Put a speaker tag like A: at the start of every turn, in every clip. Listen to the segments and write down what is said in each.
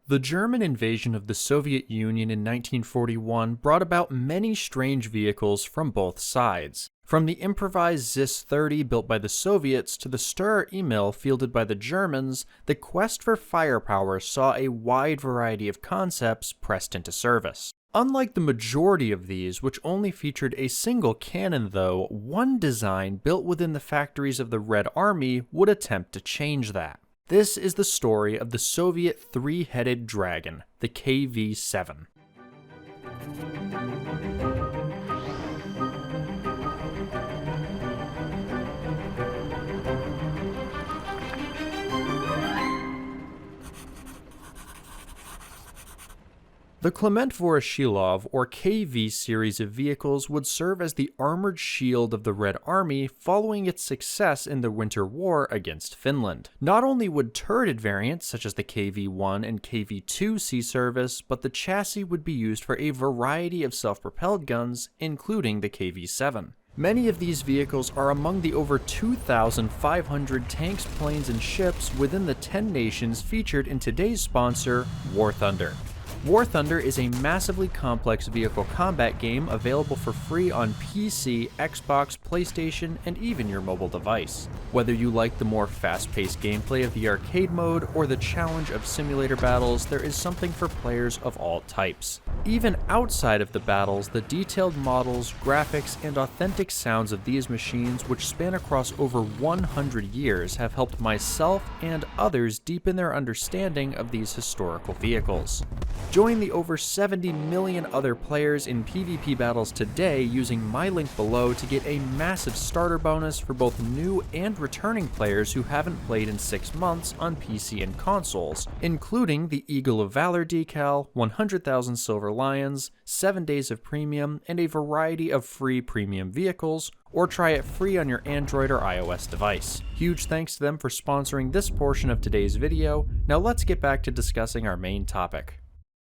A: The German invasion of the Soviet Union in 1941 brought about many strange vehicles from both sides. From the improvised Zis-30 built by the Soviets to the Sturr-Emil fielded by the Germans, the quest for firepower saw a wide variety of concepts pressed into service. Unlike the majority of these, which only featured a single cannon though, one design built within the factories of the Red Army would attempt to change that. This is the story of the Soviet three-headed dragon, the KV-7. The Klement Voroshilov, or KV series of vehicles would serve as the armored shield of the Red Army following its success in the Winter War against Finland. Not only would turreted variants such as the KV-1 and KV-2 see service, but the chassis would be used for a variety of self-propelled guns, including the KV-7. Many of these vehicles are among the over 2,500 tanks, planes, and ships within the 10 nations featured in today's sponsor, War Thunder. War Thunder is a massively complex vehicle combat game available for free on PC, Xbox, PlayStation, and even your mobile device. Whether you like the more fast-paced gameplay of the arcade mode or the challenge of simulator battles, there is something for players of all types. Even outside of the battles, the detailed models, graphics, and authentic sounds of these machines, which span across over 100 years, have helped myself and others deepen their understanding of these historical vehicles. Join the over 70 million other players in PvP battles today using my link below to get a massive starter bonus for both new and returning players who haven't played in 6 months on PC and consoles, including the Eagle of Valor decal, 100,000 Silver Lions, 7 days of premium, and a variety of free premium vehicles, or try it free on your Android or iOS device. Huge thanks to them for sponsoring this portion of today's video. Now let's get back to discussing our main topic.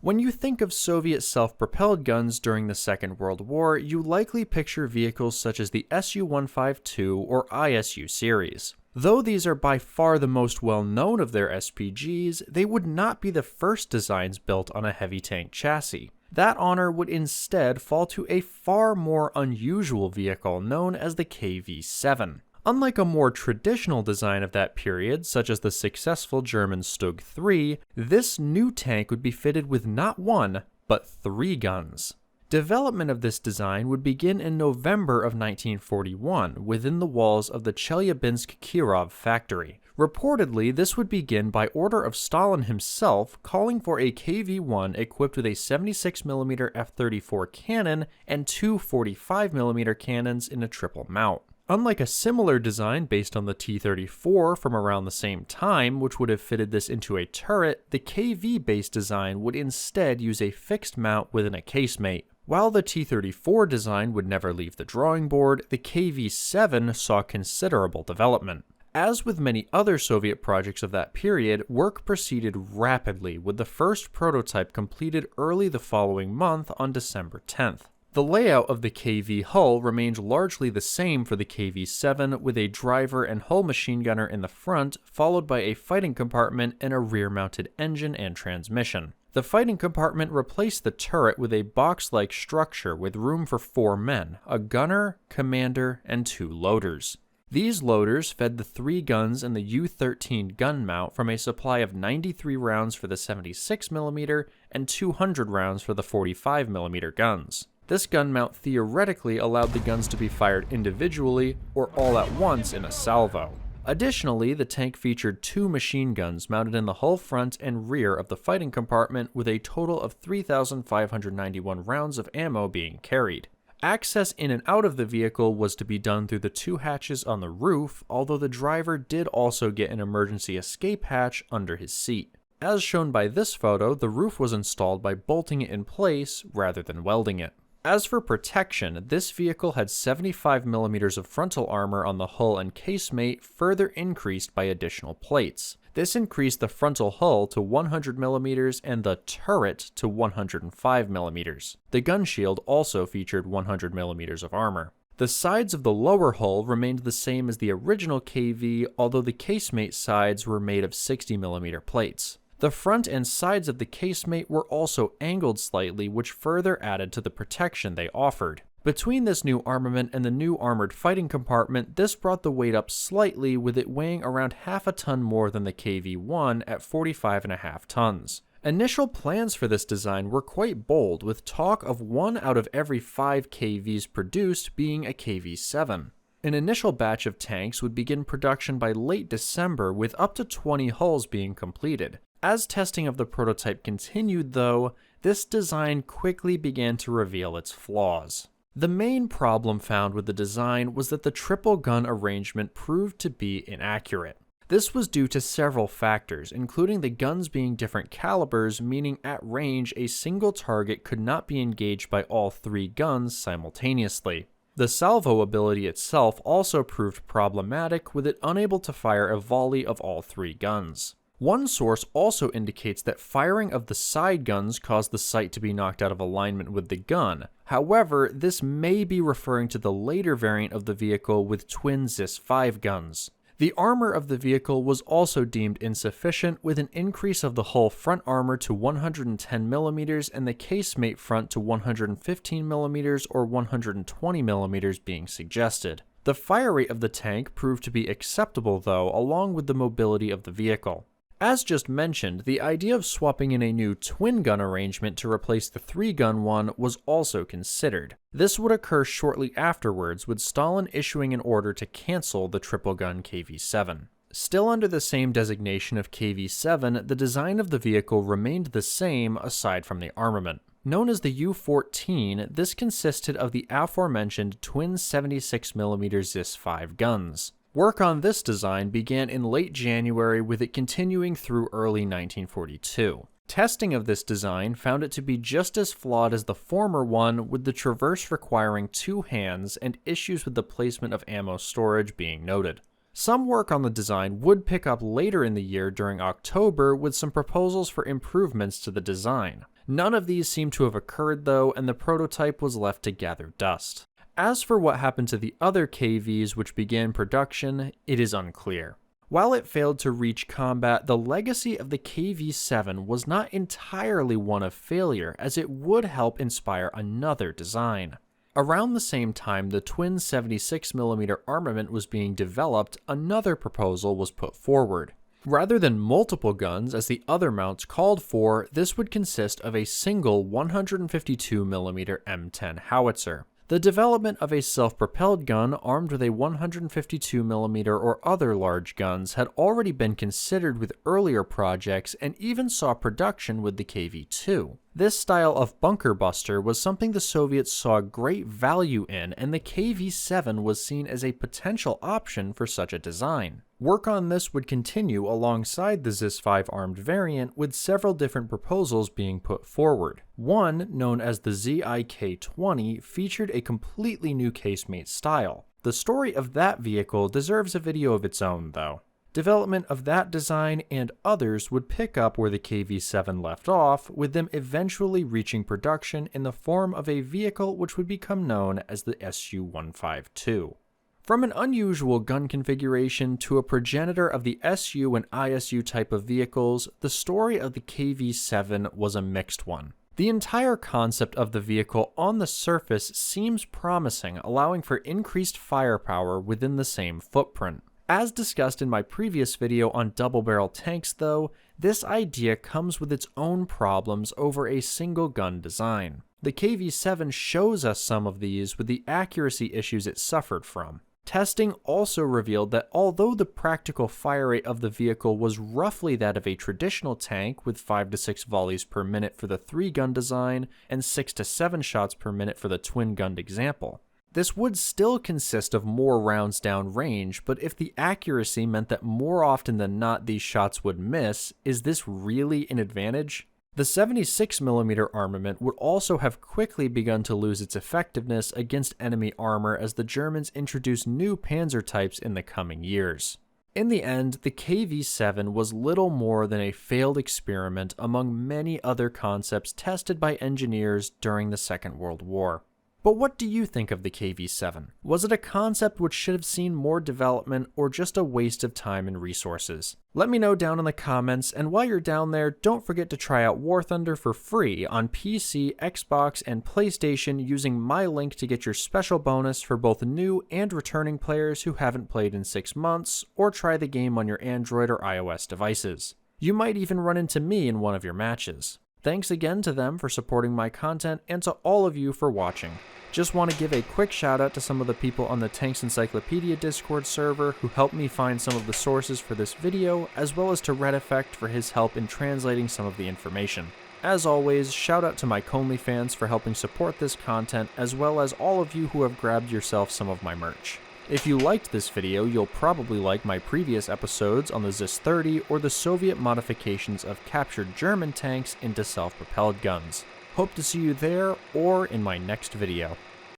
A: When you think of Soviet self-propelled guns during the Second World War, you likely picture vehicles such as the Su-152 or ISU series. Though these are by far the most well-known of their SPGs, they would not be the first designs built on a heavy tank chassis. That honor would instead fall to a far more unusual vehicle known as the KV-7. Unlike a more traditional design of that period, such as the successful German Stug 3, this new tank would be fitted with not 1, but 3 guns. Development of this design would begin in November of 1941 within the walls of the Chelyabinsk-Kirov factory. Reportedly, this would begin by order of Stalin himself, calling for a KV-1 equipped with a 76mm F-34 cannon and 2 45mm cannons in a triple mount. Unlike a similar design based on the T-34 from around the same time, which would have fitted this into a turret, the KV-based design would instead use a fixed mount within a casemate. While the T-34 design would never leave the drawing board, the KV-7 saw considerable development. As with many other Soviet projects of that period, work proceeded rapidly, with the first prototype completed early the following month on December 10th. The layout of the KV hull remained largely the same for the KV-7, with a driver and hull machine gunner in the front, followed by a fighting compartment and a rear-mounted engine and transmission. The fighting compartment replaced the turret with a box-like structure with room for 4 men, a gunner, commander, and 2 loaders. These loaders fed the 3 guns in the U-13 gun mount from a supply of 93 rounds for the 76mm and 200 rounds for the 45mm guns. This gun mount theoretically allowed the guns to be fired individually or all at once in a salvo. Additionally, the tank featured 2 machine guns mounted in the hull front and rear of the fighting compartment, with a total of 3,591 rounds of ammo being carried. Access in and out of the vehicle was to be done through the 2 hatches on the roof, although the driver did also get an emergency escape hatch under his seat. As shown by this photo, the roof was installed by bolting it in place rather than welding it. As for protection, this vehicle had 75mm of frontal armor on the hull and casemate, further increased by additional plates. This increased the frontal hull to 100mm and the turret to 105mm. The gun shield also featured 100mm of armor. The sides of the lower hull remained the same as the original KV, although the casemate sides were made of 60mm plates. The front and sides of the casemate were also angled slightly, which further added to the protection they offered. Between this new armament and the new armored fighting compartment, this brought the weight up slightly, with it weighing around half a ton more than the KV-1 at 45.5 tons. Initial plans for this design were quite bold, with talk of 1 out of every 5 KVs produced being a KV-7. An initial batch of tanks would begin production by late December, with up to 20 hulls being completed. As testing of the prototype continued, though, this design quickly began to reveal its flaws. The main problem found with the design was that the triple gun arrangement proved to be inaccurate. This was due to several factors, including the guns being different calibers, meaning at range a single target could not be engaged by all 3 guns simultaneously. The salvo ability itself also proved problematic, with it unable to fire a volley of all 3 guns. One source also indicates that firing of the side guns caused the sight to be knocked out of alignment with the gun. However, this may be referring to the later variant of the vehicle with twin Zis-5 guns. The armor of the vehicle was also deemed insufficient, with an increase of the hull front armor to 110mm and the casemate front to 115mm or 120mm being suggested. The fire rate of the tank proved to be acceptable though, along with the mobility of the vehicle. As just mentioned, the idea of swapping in a new twin-gun arrangement to replace the 3-gun one was also considered. This would occur shortly afterwards, with Stalin issuing an order to cancel the triple-gun KV-7. Still under the same designation of KV-7, the design of the vehicle remained the same aside from the armament. Known as the U-14, this consisted of the aforementioned twin 76mm Zis-5 guns. Work on this design began in late January, with it continuing through early 1942. Testing of this design found it to be just as flawed as the former one, with the traverse requiring 2 hands and issues with the placement of ammo storage being noted. Some work on the design would pick up later in the year during October, with some proposals for improvements to the design. None of these seem to have occurred though, and the prototype was left to gather dust. As for what happened to the other KVs which began production, it is unclear. While it failed to reach combat, the legacy of the KV-7 was not entirely one of failure, as it would help inspire another design. Around the same time the twin 76mm armament was being developed, another proposal was put forward. Rather than multiple guns, as the other mounts called for, this would consist of a single 152mm M10 howitzer. The development of a self-propelled gun armed with a 152mm or other large guns had already been considered with earlier projects and even saw production with the KV-2. This style of bunker buster was something the Soviets saw great value in, and the KV-7 was seen as a potential option for such a design. Work on this would continue alongside the Zis-5 armed variant, with several different proposals being put forward. One, known as the ZIK-20, featured a completely new casemate style. The story of that vehicle deserves a video of its own, though. Development of that design and others would pick up where the KV-7 left off, with them eventually reaching production in the form of a vehicle which would become known as the Su-152. From an unusual gun configuration to a progenitor of the Su and ISU type of vehicles, the story of the KV-7 was a mixed one. The entire concept of the vehicle on the surface seems promising, allowing for increased firepower within the same footprint. As discussed in my previous video on double-barrel tanks though, this idea comes with its own problems over a single gun design. The KV-7 shows us some of these with the accuracy issues it suffered from. Testing also revealed that although the practical fire rate of the vehicle was roughly that of a traditional tank, with 5 to 6 volleys per minute for the 3-gun design and 6 to 7 shots per minute for the twin-gunned example, this would still consist of more rounds down range, but if the accuracy meant that more often than not these shots would miss, is this really an advantage? The 76mm armament would also have quickly begun to lose its effectiveness against enemy armor as the Germans introduced new panzer types in the coming years. In the end, the KV-7 was little more than a failed experiment among many other concepts tested by engineers during the Second World War. But what do you think of the KV-7? Was it a concept which should have seen more development, or just a waste of time and resources? Let me know down in the comments, and while you're down there, don't forget to try out War Thunder for free on PC, Xbox, and PlayStation using my link to get your special bonus for both new and returning players who haven't played in 6 months, or try the game on your Android or iOS devices. You might even run into me in one of your matches. Thanks again to them for supporting my content, and to all of you for watching. Just want to give a quick shout out to some of the people on the Tanks Encyclopedia Discord server who helped me find some of the sources for this video, as well as to Red Effect for his help in translating some of the information. As always, shout out to my ConelyFans for helping support this content, as well as all of you who have grabbed yourself some of my merch. If you liked this video, you'll probably like my previous episodes on the ZIS-30 or the Soviet modifications of captured German tanks into self-propelled guns. Hope to see you there or in my next video.